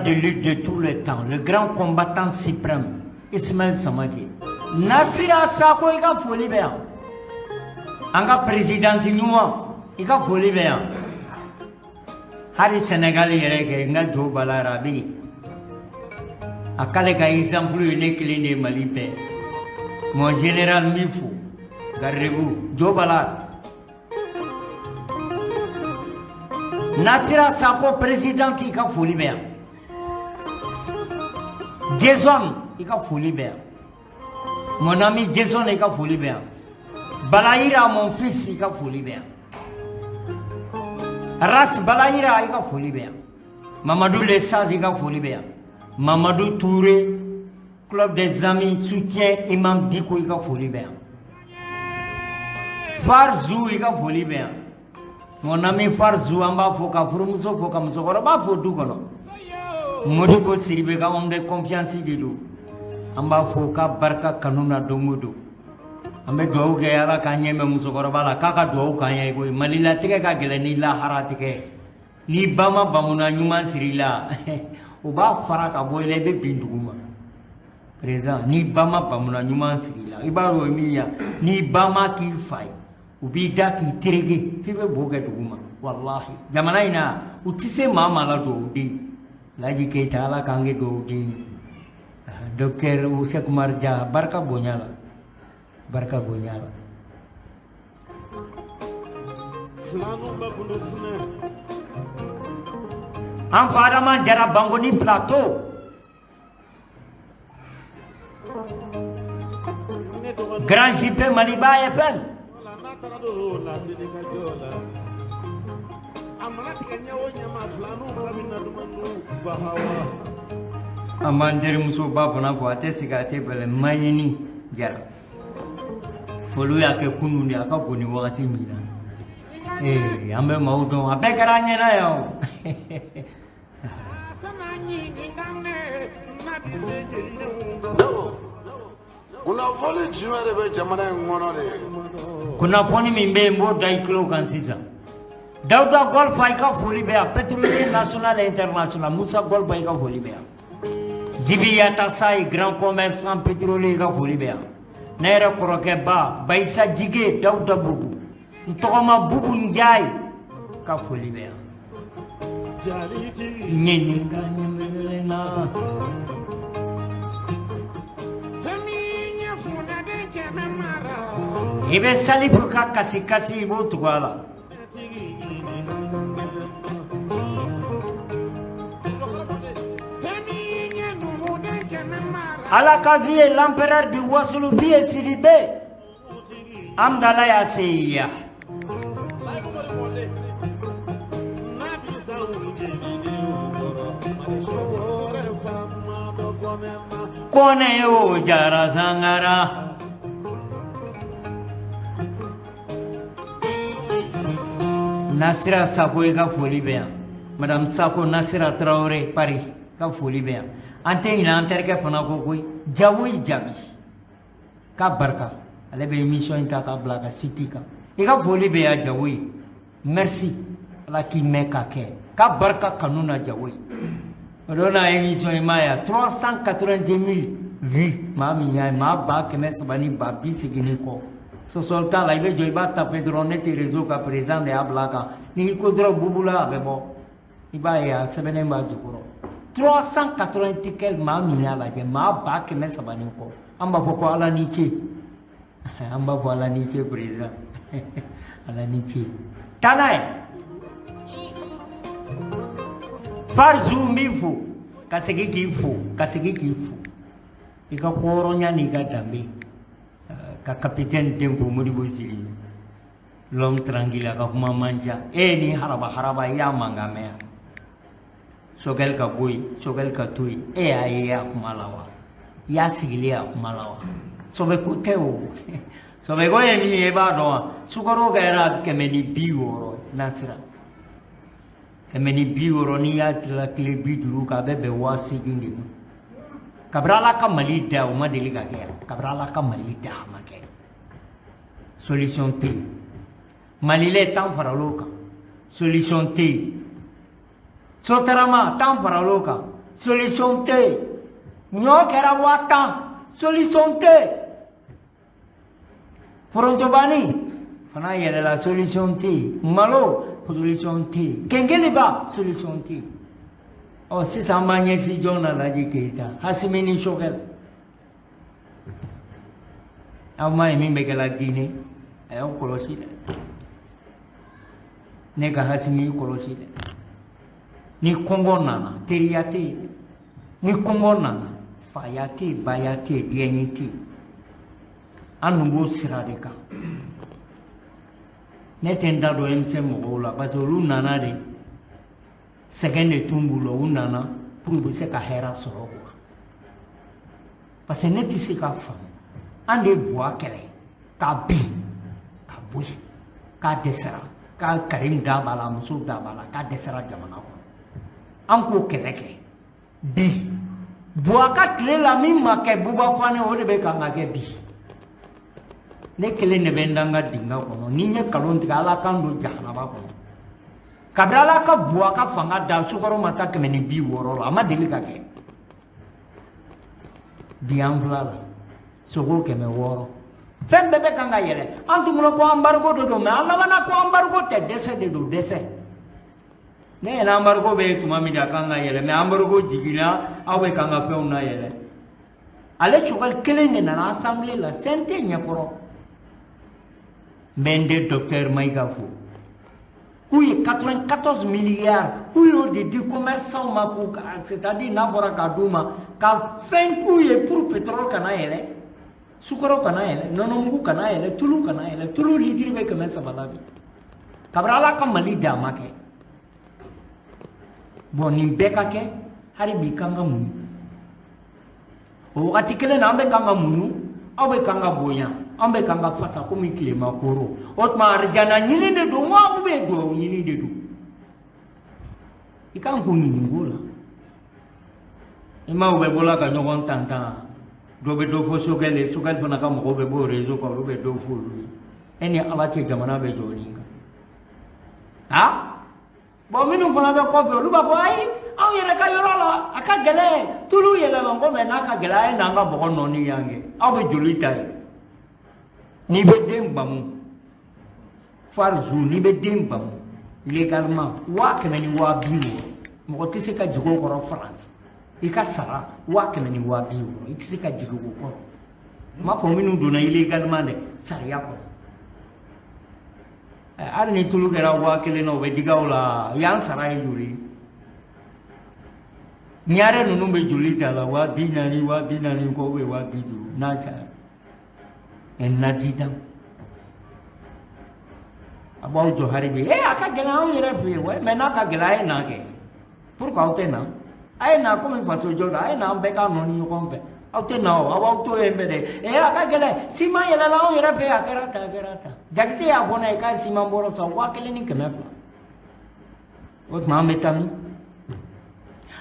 de lutte de tout le temps, le grand combattant suprême, Ismaël Samake. Nasira Sako, il a folie bien. Anga président Nouma, il a folie bien. Hari Sénégal, il y a un Balarabi. Akale ka exemple, il est clean Malipé. Mon général Mifou, gardez-vous, Djobala. Nasira Sako, président, il a folie bien. Jason, il a folie bien. Mon ami Jason, il a folie bien. Balaïra, mon fils, il a folie bien. Ras Balaïra, il a folie bien. Mamadou Lessaz, il a folie bien. Mamadou Touré, club des amis, soutien, Imam Diko, il a folie bien. Farzou, il a folie bien. Mon ami Farzou, en bas, faut qu'à Froumousso, faut qu'à Moussokoro, bah, faut tout, Modiko Siribeka, homme de confiance, il dit. En bas, faut qu'à Barka Kanuna Domodo. Ambe doa ke ala kanye me musokoro bala kaka doa kanye ko malila tike ka geleni la haratike ni bama bamuna nyuma sirila o ba fara ka boyle be binduguma présent ni bama bamuna nyuma sirila ibaro miya ni bama ki fay ubi da ki tirege fibe boga duguma wallahi jamana ina utise mama la do di laji ke tala kange do di dokter Usha Kumar Ja barka bonyala barka bonyala an fada man jara bangoni plateau Grand JP Maliba FM amandiri muso bafana ko ate sigate bele mayini jara folu ya ke kununi aka boni wakati mina ambe maudo abe karanye na yo kuna foli jumere be jamana ngono de kuna foni mimbe mbo dai kilo kan sisa Dauda Golf ka foli be pétrolier national et international Moussa Golf ka foli be Jibi Yatasai grand commerçant pétrolier ka foli be Nere Korokeba Baisa Jige Dauda Bubu Ntokoma Bubu Njai ka foli be Nyeninga nyemelena Ibe salipu ka kasi ibo tukwala Alaka vie l'empereur du Wasulu vie Sidibé Amdala ya seya Kone yo jara sangara Nasira Sako ka foli be Madame Sako Nasira Traoré Paris ka foli be ante ina anterke fana ko koy jawoy jabi ka barka ale be émission ta ka blaga sitika e ka foli be ya jawoy merci la ki me ka ke ka barka kanuna jawoy odona émission maya 380,000 vues mami ya ma ba ke me sabani ba bisigini ko so solta la ibe joy ba taper drone te réseau ka présent de ablaga ni ko dro bubula be bo iba ya sebene ba jukuro 380 quel mamina la ke ma ba ke me sabani ko amba ko ala niche amba ko ala niche présent ala niche tanai farzu mifu kasegi kifu ika koronya ni ga dambe ka capitaine Dembo Modibo Sili l'homme tranquille ka kuma manja ni haraba ya mangamea sogel ka boy sogel ka toy aye ya kumalawa ya sigili ya kumalawa sobe kuteo sobe go ni eba do sugoro ga era kemeni biworo nasira kemeni biworo ni ya la kle biduru ka bebe wasi gindi kabrala ka malida o madeli ka ke kabrala ka malida make solution T malile tan faraloka solution T Sotarama, tan faraloka, solution tɛ ɲɔ kɛra 1000 solution tɛ forontobani fana yɛlɛla solution tɛ malo solution tɛ kenkeliba solution tɛ sisan an b'an ɲɛsin jɔn na Laji Keyita Hasimi ni Choguel aw m'a ye min bɛ kɛla Guinée a y'aw kɔlɔsi dɛ ne ka Hasimi kɔlɔsi dɛ ni kɔngɔ nana teriya tɛ yen ni kɔngɔ nana faya tɛ yen baya tɛ yen denkɛ tɛ yen an dun b'o sira de kan ne tɛ n da don M5 mɔgɔw la parce que olu nana de sɛgɛn de tun b'u la u nana pour u bɛ se ka hɛrɛ sɔrɔ quoi parce que ne tɛ se k'a faamu an de ye buwa kɛlɛ k'a bin ka bɔ yen k'a dɛsɛra k'a Karim da b'a la muso da b'a la k'a dɛsɛra jamana kɔnɔ an k'o kɛlɛ kɛ bi buwa ka tile la min ma kɛ Buba Fane o de bɛ kan ka kɛ bi ne kelen de bɛ n da n ka dingɛ kɔnɔ ni n ye nkalon tigɛ Ala kan don jahanaba kɔnɔ kabini Ala ka buwa ka fanga da Sukaro ma taa 160 la a ma deli ka kɛ bi an filɛ la sogo 600 fɛn bɛɛ bɛ kan ka yɛlɛ an tun bolo ko embargo de don mais an labanna ko embargo tɛ dɛsɛ de don dɛsɛ ne yɛlɛ embargo bɛ yen tuma min a kan ka yɛlɛ mais embargo jiginna aw bɛ kan ka fɛnw na yɛlɛ ale Choguel kelen de nana assemblée la sen tɛ ɲɛkɔrɔ n bɛ n den docteur Maïga fo k'u ye 94 milliards k'u y'o de di commerçants ma k'u c'est-à-dire n'a fɔra k'a d'u ma ka fɛn k'u ye pour pétrole kana yɛlɛ Sukaro kana yɛlɛ nɔnɔmugu kana yɛlɛ tulu kana yɛlɛ tulu litiri bɛ 300 la bi kabini Ala ka Mali da ma kɛ bon nin bɛɛ ka kɛ hali bi kan ka muɲu o wagati kelen na an bɛ kan ka muɲu aw bɛ kan ka bonya an bɛ kan ka fasa komi tilema koro o tuma arijana ɲini de don wa ou bien duwawu ɲini de don i kan k'o ɲininko la i ma u bɛ bɔla ka ɲɔgɔn tantan dɔ bɛ dɔ fɔ Choguel ye Choguel fana ka mɔgɔw bɛ bɔ réseau kan olu bɛ dɔ fɔ olu ye e ni Ala cɛ jamana bɛ jɔ nin kan ha bon minnu fana bɛ kɔfɛ olu b'a fɔ ayi anw yɛrɛ ka yɔrɔ la a ka gɛlɛn tulu yɛlɛma ko mais n'a ka gɛlɛn a ye n'an ka bɔgɔ nɔɔni yan kɛ aw bɛ joli ta ye n'i bɛ den bamu farzu n'i bɛ den bamu légalement 150,000 mɔgɔ tɛ se ka jigin o kɔrɔ France i ka sara 150,000 i tɛ se ka jigin o kɔrɔ n m'a fɔ minnu donna illégalement dɛ sariya kɔrɔ hali ni tulu kɛra 1,000 na o bɛ digaw la yan sara ye joli ɲare ninnu bɛ joli ta la 40,000 ko ou bien 50,000 n'a cayara un adjudant a b'aw jɔ hali bi a ka gɛlɛn anw yɛrɛ fɛ yen mais n'a ka gɛlɛn a ye na kɛ pourquoi aw tɛ na a ye na komi faso jɔ don a ye na an bɛɛ k'a nɔɔni ɲɔgɔn fɛ aw tɛ na o aw b'aw to yen bɛɛ dɛ a ka gɛlɛn siman yɛlɛla anw yɛrɛ fɛ yen a kɛra tan Jakite y'a fɔ n'a ye k'a siman bɔra san 1,200 o tuma an bɛ taa min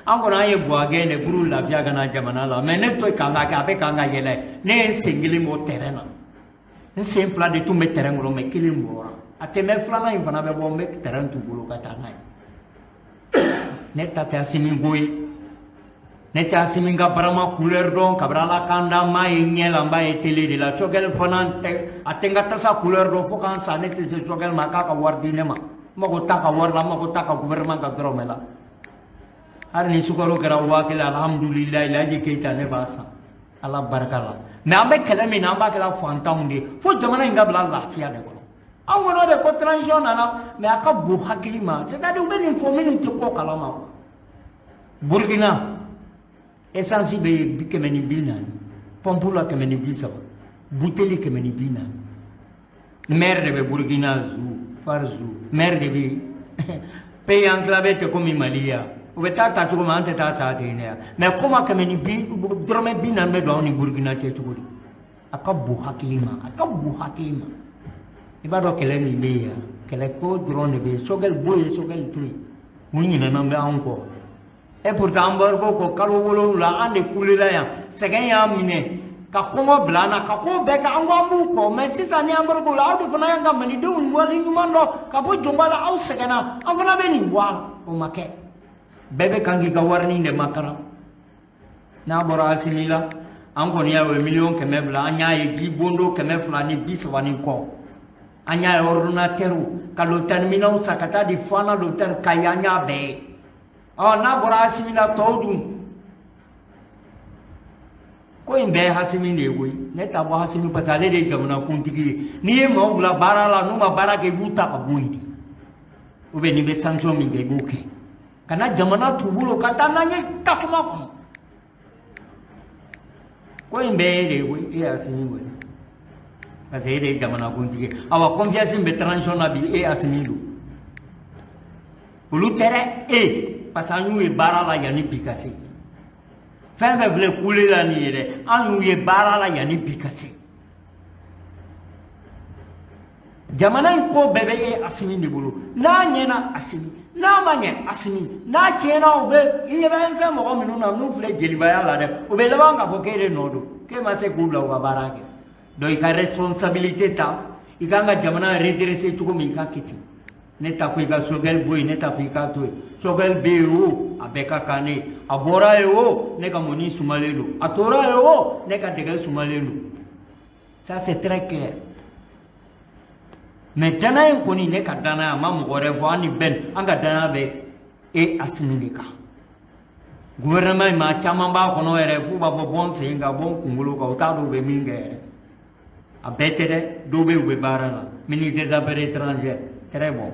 an kɔni an ye buwa gɛn de pour lafiya ka na jamana la mais ne to kan ka kɛ a bɛ kan ka yɛlɛ ne ye n sen kelen bɔ terrain na n sen 2 de tun bɛ terrain kɔnɔ mais kelen bɔra a tɛmɛ 2nan in fana bɛ bɔ n bɛ terrain t'u bolo ka taa n'a ye ne ta tɛ Asimi ko ye ne tɛ Asimi ka barama couleur dɔn kabini Ala k'an da n b'a ye ɲɛ la n b'a ye télé de la Choguel fana a tɛ n ka tasa couleur dɔn fo k'an sa ne tɛ se Choguel ma k'a ka wari di ne ma n mago t'a ka wari la n mago t'a ka gouvernement ka dɔrɔmɛ la hali ni Sukaro kɛra 1,000 alhamdulilayi Laji Keyita ne b'a san Ala barika la mais an bɛ kɛlɛ min na an b'a kɛla fantanw de fo jamana in ka bila lafiya de kɔnɔ an kɔnɔ de ko transition nana mais a ka bon hakili ma c'est-à-dire u bɛ nin fɔ minnu tɛ ko kalama quoi Burkina essence bɛ 140 pompe la 130 bouteille 140 maire de bɛ Burkina Zou Farzu maire de bɛ pays enclavé tɛ komi Mali ya u bɛ taa ta cogo min an tɛ taa ta ten dɛ mais comme 140 dɔrɔmɛ 40 bɛ don anw ni Burkina cɛ cogo di a ka bon hakili ma a ka bon hakili ma i b'a dɔn kɛlɛ min bɛ yen yan kɛlɛ ko dɔrɔn de bɛ yen Choguel bɔ yen Choguel to yen mun ɲinɛna bɛ anw kɔ et pourtant embargo ko kalo 7 an de kulela yan sɛgɛn y'an minɛ ka kɔngɔ bila an na ka ko bɛɛ kɛ an ko an b'u kɔ mais sisan ni embargo la aw de fana y'an ka malidenw waleɲuman dɔn ka bɔ jɔnba la aw sɛgɛnna an fana bɛ nin bɔ a la o ma kɛ bebe kangi ka warni de makara na bora asimila an kɔni ya o million kɛmɛ bila an y'a ye ji bondo kɛmɛ fila ni 30 ni kɔ an y'a ye ordinateur ka lotani minɛnw sa ka taa di Fana lotani Kayi an y'a bɛɛ ye n'a bɔra asimila tɔw dun ko in bɛɛ Hasimi de ye koyi ne t'a bɔ Hasimi parce que ale de ye jamana kuntigi ye n'i ye maaw bila baara la n'u ma baara kɛ i b'u ta ka bɔ yen de ou bien n'i bɛ sanction min kɛ i b'o kɛ ka na jamana t'u bolo ka taa n'an ye tasuma kɔnɔ ko in bɛɛ ye de ye koyi e ye Hasimi koyi parce que e de ye jamana kuntigi ye awa confiance in bɛ transition na bi e ye Hasimi don olu tɛ dɛ e parce que an y'u ye baara la yanni bi ka se fɛn fɛn filɛ kule la nin ye dɛ an y'u ye baara la yanni bi ka se jamana in ko bɛɛ bɛ e Hasimi de bolo n'a ɲɛna Hasimi n'a ma ɲɛ Hasimi n'a tiɲɛna u bɛ i ɲɛ bɛ n fɛ mɔgɔ minnu na n'u filɛ jelibaya la dɛ u bɛ laban k'a fɔ k'e de nɔ don k'e ma se k'u bila u ka baara kɛ donc i ka responsabilité ta i kan ka jamana redresser cogo min i ka kɛ ten ne t'a fɔ i ka Sogɛli bɔ yen ne t'a fɔ i k'a to yen Sogɛli bɛ yen o a bɛɛ ka kan ne ye a bɔra yen o ne ka mɔni sumalen don a tora yen o ne ka dɛgɛ sumalen don ça c'est très clair mais danaya in kɔni ne ka danaya a ma mɔgɔ wɛrɛ fɔ an ni bɛn an ka danaya bɛ e Hasimi de kan gouvernement in maa caman b'a kɔnɔ yɛrɛ f'u b'a fɔ bɔ n sen kan bɔ n kunkolo kan u t'a dɔn u bɛ min kɛ yɛrɛ a bɛɛ tɛ dɛ dɔw bɛ yen u bɛ baara la ministre des affaires étrangères très bon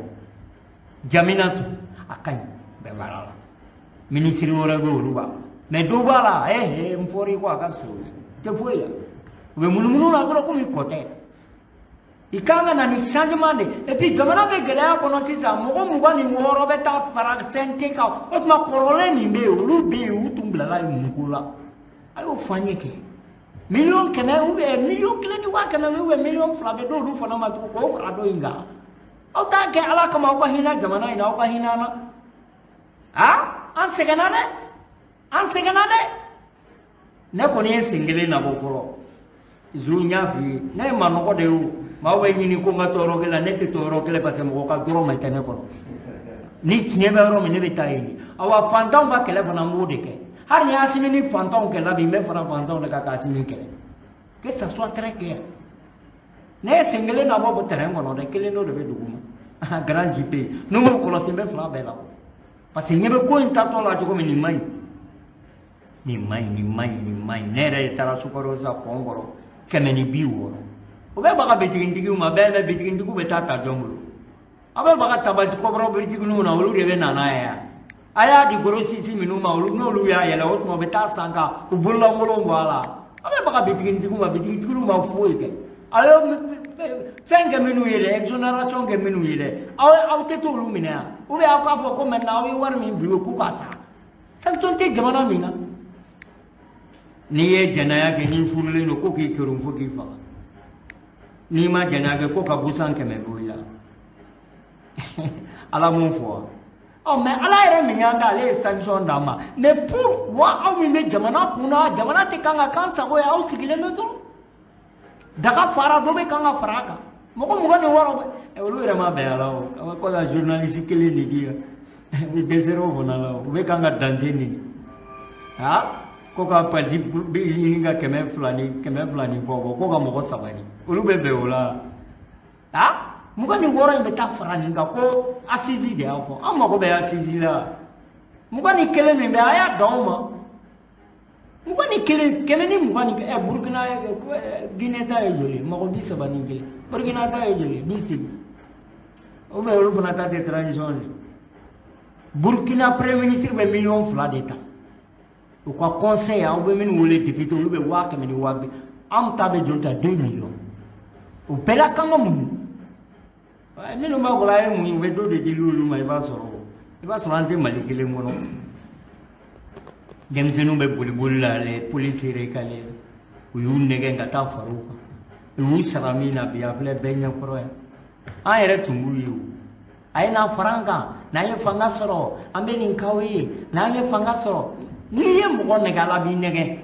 Jaminatu a ka ɲi bɛɛ baara la ministre wɛrɛ bɛ olu b'a mais dɔw b'a la n fɔra i kɔ a ka fisa o ye tɛ foyi la u bɛ munumunu na dɔrɔn komi kɔ tɛ i kan ka na ni changement de et puis jamana bɛ gɛlɛya kɔnɔ sisan mɔgɔ 26 bɛ taa fara CNT kan o tuma kɔrɔlen min bɛ yen olu bɛ yen u tun bilala mun ko la a y'o fɔ an ye kɛ million 100 ou bien million 1 ni 500 ou bien million 2 bɛ d'olu fana ma tugun k'o fara dɔ in kan aw t'a kɛ ala kama aw ka hinɛ jamana in na aw ka hinɛ an na an sɛgɛnna dɛ an sɛgɛnna dɛ ne kɔni ye sen kelen nabɔ fɔlɔ zuru n y'a f'i ye ne ye manɔgɔ de ye o maaw bɛ ɲini ko n ka to yɔrɔ kelen la ne tɛ to yɔrɔ kelen parce que mɔgɔ ka dɔrɔmɛ tɛ ne kɔnɔ ni tiɲɛ bɛ yɔrɔ min ne bɛ taa yen de awa fantanw ka kɛlɛ fana n b'o de kɛ hali ni Hasimi ni fantanw kɛlɛ bi n bɛ fara fantanw de kan ka Hasimi kɛlɛ que ça soit très clair ne ye sen kelen nabɔ bɔ terrain kɔnɔ dɛ kelen dɔ de bɛ dugu ma grand JP n'u m'o kɔlɔsi n bɛ fila bɛɛ la parce que ɲɛ bɛ ko in tatɔ la cogo min nin man ɲi nin man ɲi nin man ɲi nin man ɲi ne yɛrɛ de taara Sukaro sa pɔn kɔrɔ 160 o bɛ baga bitigitigiw ma bɛɛ bɛ bitigitigiw bɛ taa ta jɔn bolo a bɛ baga tabati kɔbɔrɔ bitigitigiw na olu de bɛ na n'a ye yan a y'a di goro sisi minnu ma olu n'olu y'a yɛlɛ o tuma u bɛ taa san ka u bololankolon bɔ a la a bɛ baga bitigitigiw ma foyi kɛ a ye fɛn kɛ minnu ye dɛ exonération kɛ minnu ye dɛ aw tɛ t'olu minɛ yan ou bien aw k'a fɔ ko maintenant aw ye wari min bila k'u ka sara sanction tɛ jamana min na n'i ye jɛnɛya kɛ n'i furulen don ko k'i kerun fo k'i faga n'i ma jɛnɛya kɛ ko ka busan 100 bɔ i la ala m'o fɔ mais ala yɛrɛ min y'an da ale ye sanction d'an ma mais pourquoi aw min bɛ jamana kunna jamana tɛ kan ka k'an sago ye aw sigilen bɛ dɔrɔn daga fara dɔ bɛ kan ka fara a kan mɔgɔ 26 olu yɛrɛ ma bɛn a la o a bɛ ko ka journaliste kelen de di yan u dɛsɛra o fana la u bɛ kan ka dante nin ko ka parti bɛ ɲini ka 200 ni kɔ ko ka mɔgɔ 3 di olu bɛ bɛn o la 26 in bɛ taa fara nin kan ko assise de y'a fɔ an mago bɛ assise la 21 min bɛ a y'a dan o ma 21 kɛmɛ ni 20 Burkina Guinée ta ye joli mɔgɔ 30 ni kelen Burkina ta ye joli 20 ou bien olu fana ta tɛ transition de Burkina premier ministre bɛ 2 millions de ta u ka conseil aw bɛ minnu wele député olu bɛ 100 ni 200 an ta bɛ joli ta 2 millions o bɛɛ la kan ka mun minnu b'a fɔ a ye mun ye u bɛ dɔ de di olu ma i b'a sɔrɔ an tɛ Mali kelen kɔnɔ denmisɛnninw bɛ boli la police recalés u y'u nɛgɛn ka taa fara u kan u y'u sara min na bi a filɛ bɛɛ ɲɛkɔrɔ yan an yɛrɛ tun b'u ye o a ye n'an fara an kan n'an ye fanga sɔrɔ an bɛ nin k'aw ye n'an ye fanga sɔrɔ n'i ye mɔgɔ nɛgɛ ala b'i nɛgɛn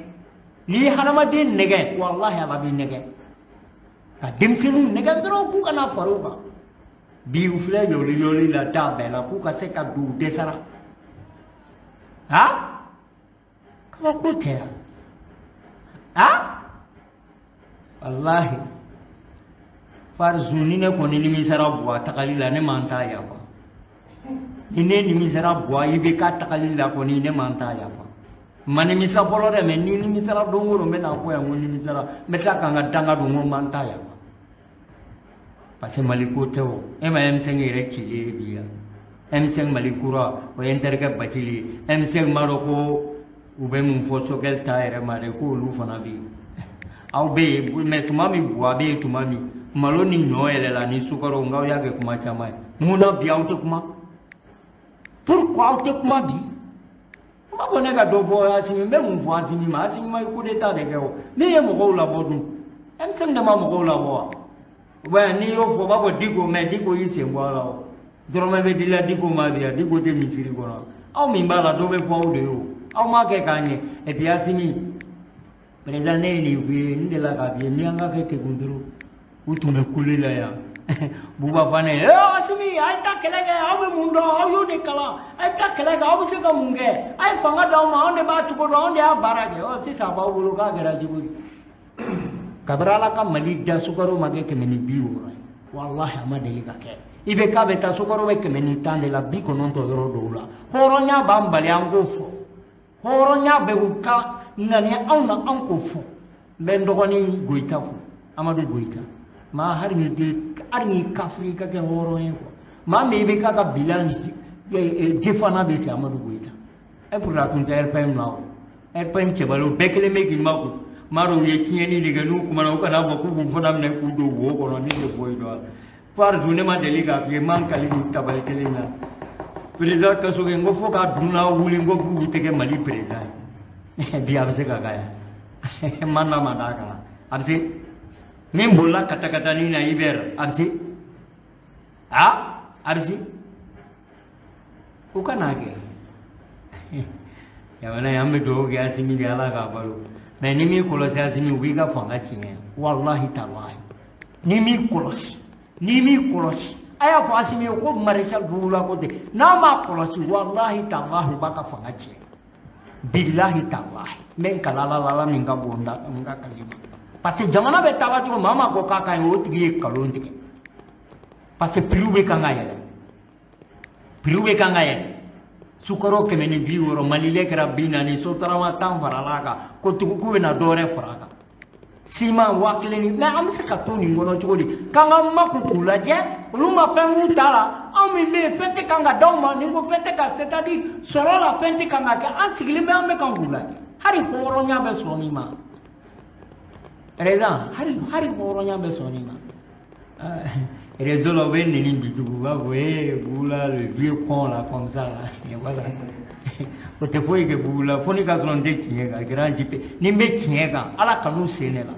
n'i ye hadamaden nɛgɛn walahi ala b'i nɛgɛn ka denmisɛnninw nɛgɛn dɔrɔn k'u kana fara u kan bi u filɛ yɔli la da bɛɛ la k'u ka se ka don u dɛsɛra ha kaba ko tɛ ha wallahi farzuni ne kɔni nimisara bɔ a tagali la ne man t'a yafa ni ne nimisara bɔ i bɛ ka tagali la kɔni ne man t'a yafa ma nimisa fɔlɔ dɛ mɛ ni nimisara don o don n bɛ na fɔ yan ko nimisara n bɛ tila ka n ka danga don ko man t'a yafa parce que Mali ko tɛ o e ma M5 yɛrɛ cilen bi yan M5 Mali kura o ye n terikɛ Bacili M5 m'a dɔn ko u bɛ mun fɔ Sokɛli ta yɛrɛ ma dɛ ko olu fana bɛ yen aw bɛ yen mɛ tuma min bu a bɛ yen tuma min malo ni ɲɔ yɛlɛla ni sukaro nkaw y'a kɛ kuma caman ye mun na bi aw tɛ kuma pourquoi aw tɛ kuma bi n b'a fɔ ne ka dɔ fɔ Asimi n bɛ mun fɔ Asimi ma Asimi ma coup d'état de kɛ o ne ye mɔgɔw labɔ dun M5 de ma mɔgɔw labɔ wa ouais n'i y'o fɔ u b'a fɔ Diko mɛ Diko y'i sen bɔ a la o dɔrɔmɛ bɛ di la Diko ma bi yan Diko tɛ misiri kɔnɔ aw min b'a la dɔ bɛ fɔ aw de ye o aw m'a kɛ k'a ɲɛ et puis Asimi président ne ye nin f'i ye n delila k'a f'i ye n'i an ka kɛ kekunturu u tun bɛ kule la yan Buba Fane Asimi a ye taa kɛlɛ kɛ aw bɛ mun dɔn aw y'o de kalan a ye taa kɛlɛ kɛ aw bɛ se ka mun kɛ a ye fanga d'aw ma anw de b'a cogo dɔn anw de y'a baara kɛ ɔ sisan a b'aw bolo k'a kɛra cogo di kabini Ala ka Mali da sukaro ma kɛ 150 ye wallahi a ma deli ka kɛ i bɛ k'a bɛ taa sukaro bɛ 110 de la 90 yɔrɔ dɔw la hɔrɔnya b'an bali an k'o fɔ hɔrɔnya bɛ u ka ŋaniya anw na an k'o fɔ n bɛ n dɔgɔnin Goyita fɔ Amadu Goyita maa hali ni kafiri ka kɛ hɔrɔn ye quoi maa min i bɛ k'a ka bilan defana bɛ se Amadu Goyita e pourtant a tun tɛ RPM na o RPM cɛbaliw bɛɛ kelen bɛ k'i ma ko maa dɔw ye tiɲɛni de kɛ n'u kumana u kana fɔ k'u b'u fana minɛ k'u don wo kɔnɔ ne tɛ foyi dɔn a la Farzu ne ma deli k'a f'i ye man kali don tabali kelen na président Kasoge n ko fo k'a dunna wuli n ko k'u tɛ kɛ Mali président ye bi a bɛ se ka k'a ye man na ma d'a kan a bɛ se min bolila katakatani na Iber a bɛ se a bɛ se u ka n'a kɛ jamana in an bɛ dugawu kɛ Asimi de Ala k'a balo mɛ ni m'i kɔlɔsi Asimi u b'i ka fanga tiɲɛ walahi talahi ni m'i kɔlɔsi a y'a fɔ Asimi ye ko maréchal Bugula ko tɛ n'a m'a kɔlɔsi walahi talahi u b'a ka fanga tiɲɛ bilahi talahi n bɛ n kala Ala min ka bon n ka kalima parce que jamana bɛ taaba cogo maa ma ko k'a ka ɲi o tigi ye nkalon tigɛ parce que prix bɛ kan ka yɛlɛ sukaro 150 Malilɛ kɛra 40 Sotarama 10 farala kan ko tugu k'u bɛna dɔ wɛrɛ far'a kan siman 1000 mais an bɛ se ka to nin kɔnɔ cogo di k'an ka makun k'u lajɛ olu ma fɛn k'u ta la anw min bɛ yen fɛn tɛ kan ka d'aw ma ni ko fɛn tɛ ka c'est à dire sɔrɔ la fɛn tɛ kan ka kɛ an sigilen bɛ an bɛ kan k'u lajɛ hali hɔrɔnya bɛ sɔn nin ma président hali hɔrɔnya bɛ sɔn nin ma réseau la u bɛ neni bi tugun u b'a fɔ Bugula le vieux con là comme ça là voilà o tɛ foyi kɛ Bugula fo ni ka sɔrɔ n tɛ tiɲɛ kan grand JP ni n bɛ tiɲɛ kan Ala kanu sen ne la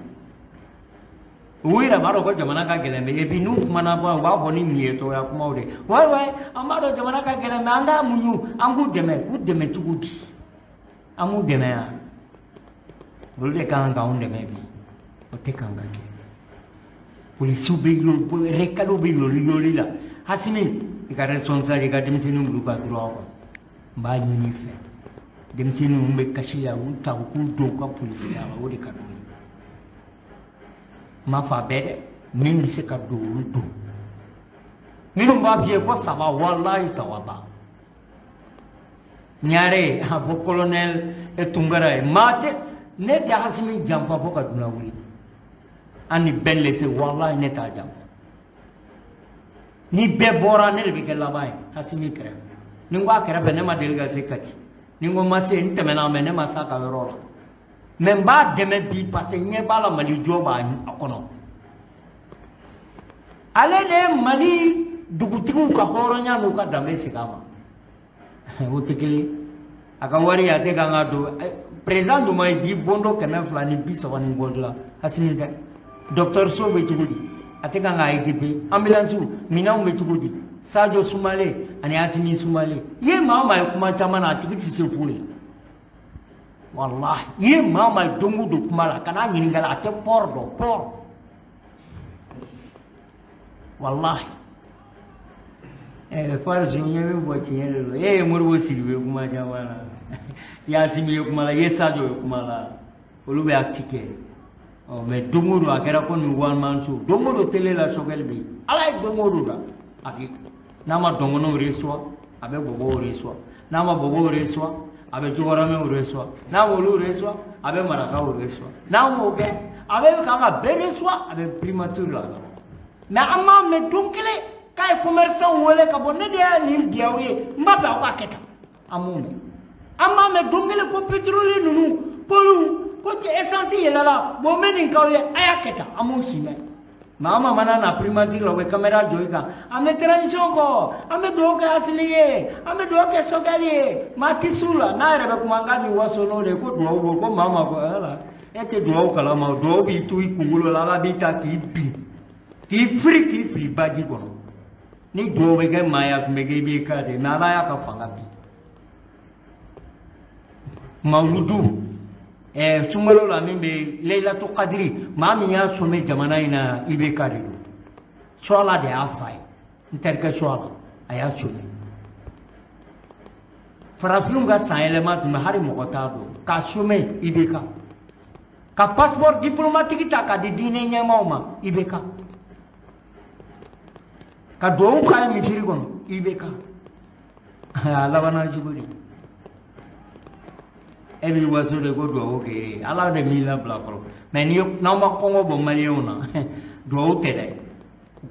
u yɛrɛ b'a dɔn ko jamana ka gɛlɛn et puis n'u kumana u b'a fɔ ni miyetɔya kumaw de ouais an b'a dɔn jamana ka gɛlɛn mais an k'a muɲu an k'u dɛmɛ cogo di an k'u dɛmɛ yan olu de kan k'anw dɛmɛ bi o tɛ kan ka kɛ polisiw bɛ recado bɛ yɔli la Asimi i ka responsable i ka denmisɛnninw bila u ka droit kɔnɔ n b'a ɲini i fɛ denmisɛnninw bɛ kasi la u ta u k'u don u ka polisiya la o de ka d'u ye n m'a fɔ a bɛɛ dɛ min bɛ se ka don olu don minnu b'a f'i ye ko saba walahi sawaba Ɲare a fɔ colonel Tunkara ye maa tɛ ne tɛ Asimi janfa fo ka dunan wuli an ni bɛɛ lese walahi ne t'a janfa ni bɛɛ bɔra ne de bɛ kɛ laban ye Asimi kɛrɛfɛ ni n ko a kɛrɛfɛ ne ma deli ka se Kati ni n ko n ma se n tɛmɛna mɛ ne ma se a ka yɔrɔ la mɛ n b'a dɛmɛ bi parce que ɲɛ b'a la Mali jɔ b'a kɔnɔ ale de ye Mali dugutigiw ka hɔrɔnya n'u ka danbe segin a ma o tɛ kelen a ka wari a tɛ kan ka don président dun ma di bon dɔ 230 ni bɔ la Asimi tɛ docteur so bɛ cogo di a tɛ kan ka équiper ambulance minɛnw bɛ cogo di Sadio Sumale ani Asimi Sumale i ye maa o maa ye kuma caman na a tigi tɛ se foyi wallahi i ye maa o maa ye don o don kuma la ka n'a ɲininka a tɛ port dɔn port wallahi Farzu ɲɛ bɛ bɔ tiɲɛ de don Moribo Sidibe kuma caman na Yasimi yokumala yesajo yokumala olu be actiquer oh mais dongodo akera ko ni wan manso dongodo tele la sogel bi ala dongodo da aki nama dongono reswa abe bobo reswa nama bobo reswa abe jogorame reswa na wolu reswa abe maraka reswa na woge abe kanga bereswa abe primature la mais amma me donkele kay commerçant wole ka bonne de ni biawe mbabe aketa amume amma me donkele ko pétrole nunu polu ko ti essence yelala bo menin kawye ayaketa amu sime mama mana na primature lo be camera joika ame transition ko ame do ka asliye ame do ka sogaliye matisula na rebe kumanga mi wasono de ko do ko mama ko ala ete do kala ma do bi tu ikungulo la bita ki free baji kono ni do be ke maya kumege bi ka de na la ya ka fanga bi mauludu sungalo la mimbe Laylatul Qadri mami ya some jamana ina ibe karido swala de afai interka swala aya some faraflunga saelema tuma hari mokotado ka some ibe ka passeport diplomatique ta ka di dine nyamauma ibe ka do ka misiri kono ibe ka ala wana jiburi ebi waso de go do okay ala de mila bla bla mais ni na ma kongo bo maliona do tere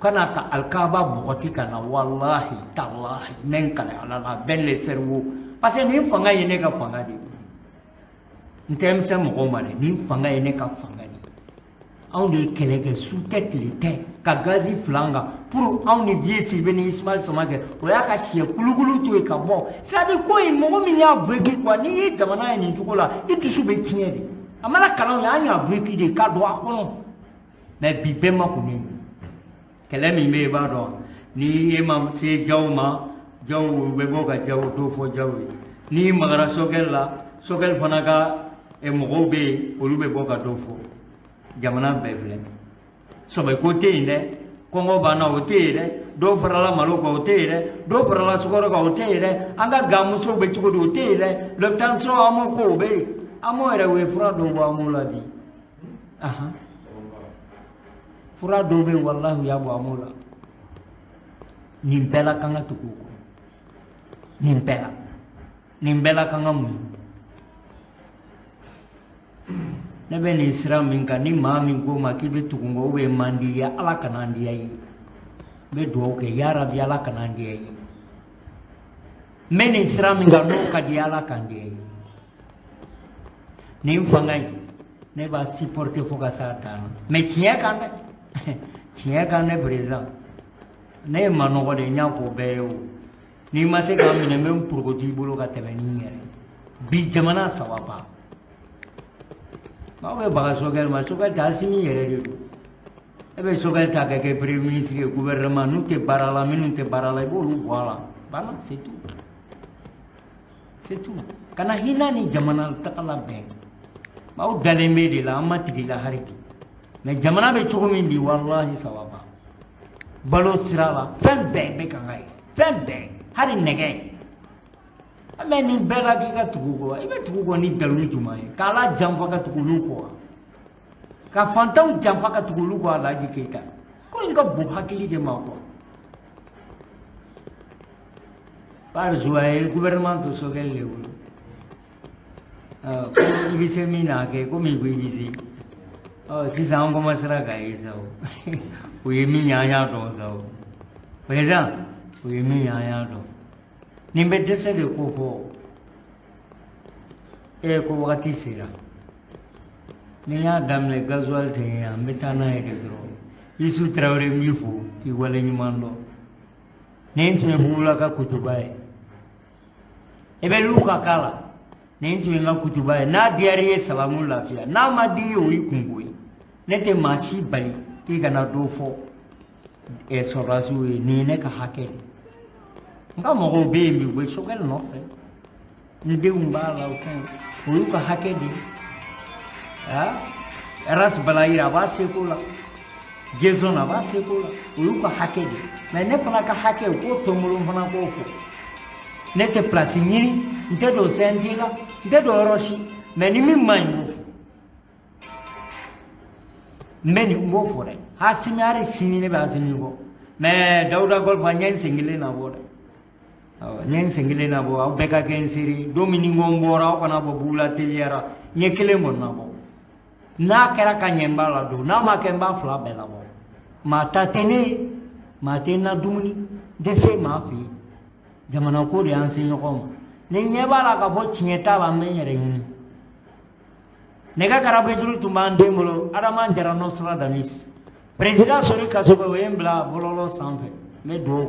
kana ka alkaba bogoti kana wallahi tallahi men kala ala la belle serwo parce que ni fanga yene ka fanga di ntem se mo mare ni fanga yene ka fanga di on de kelege sous tête l'été ka gazi flanga pour on ni bien sylveni ismail somage o ya ka sie kulukulu to e ka bo ça de ko e mo mi ya veki kwa ni jamana ni tukola itu su be tiede amala kalon ya anya veki de ka do akono mais bi be ma ko ni kele mi me ba do ni e ma se jawma jaw be bo ka jaw do fo jaw ni magara sogel fanaga e mo be olu be bo ka do fo jamana bebele so be côté inde kongo bana hotere do farala maloko hotere do farala sugoro ka hotere anga gamuso be chuko do hotere le tanso amo ko be amo era we fura do ba amula bi aha fura do be wallahi ya bo amula nimpela kanga tukuko nimpela kanga mu nebe ni sira min kan ni maa min ko ma k'i bɛ tugungo bɛ mandiya ala kana ndiya ye n bɛ dugawu kɛ ya rabi ala kana ndiya ye n bɛ ni sira min kan n'o ka di ala kan ndiya ye nin fanga in ne b'a supporter fo ka s'a dan na mais tiɲɛ kan dɛ tiɲɛ kan dɛ président ne ye manɔgɔ de n y'a fɔ bɛɛ ye o n'i ma se k'a minɛ n bɛ n purugoti i bolo ka tɛmɛ ni n yɛrɛ bi jamana sababa ma be baga sogel ma sogel ta simi yere de ebe sogel ta ke premier ministre ke gouvernement nous te barala minu te barala bo lu wala bana c'est tout kana hina ni jamana takala be ma o dale me de la amati de la hariki mais jamana be to min bi wallahi sawaba balo sirala fen be kangai fen be hari nege mais ni bela ki ka tugu ko ibe tugu ko ni dalu juma ye kala jamfa ka tugu lu ko ka fantaw jamfa ka tugu lu ko ala ji keita ko inga bu hakili de ma ko par joie gouvernement to so gel lewu ko ibi se mina ke ko mi bi bisi si sang ko masra ga isa o ye mi nya do so président o ye mi nya do nimbe dese de ko ko wakati sira ni ya damle gazual te ya metana e de gro isu traore mifu ti wala ni mando nentu e bula ka kutubae ebe luka kala nentu nga kutubae na diari salamu lafia na madi o ikungui nete mashi bali ki kana dofo e sorasu ni ne ka hakeli nga mo be mi we sogel no fe ndi umbala ukan uyuka hakedi eras balaira ba sekula jezona ba sekula uyuka hakedi na ne fana ka hake ko to mulum fana ko fo ne tɛ place ɲini n tɛ don CNT la n tɛ don yɔrɔ si mais ni min man ɲi n b'o fɔ n bɛ nin n b'o fɔ dɛ Asimi hali sini ne bɛ Asimi kɔ mais Dawuda Golfa n ye n sen kelen labɔ dɛ n ye n sen kelen labɔ aw bɛɛ ka kɛ n seri don min ni n ko n bɔra aw kana fɔ Bugula teliyara n ye kelen kɔni labɔ n'a kɛra ka ɲɛ n b'a la don n'a ma kɛ n b'a fila bɛɛ labɔ maa ta tɛ ne ye maa tɛ n na dumuni n tɛ se maa fɛ yen jamana ko de y'an se ɲɔgɔn ma ni ɲɛ b'a la ka fɔ tiɲɛ t'a la n bɛ n yɛrɛ ɲini nɛgɛ karabe duuru tun b'an den bolo Adama Jara Nɔsira Danis président Sori Kasobe o ye n bila bɔlɔlɔ sanfɛ n bɛ dugawu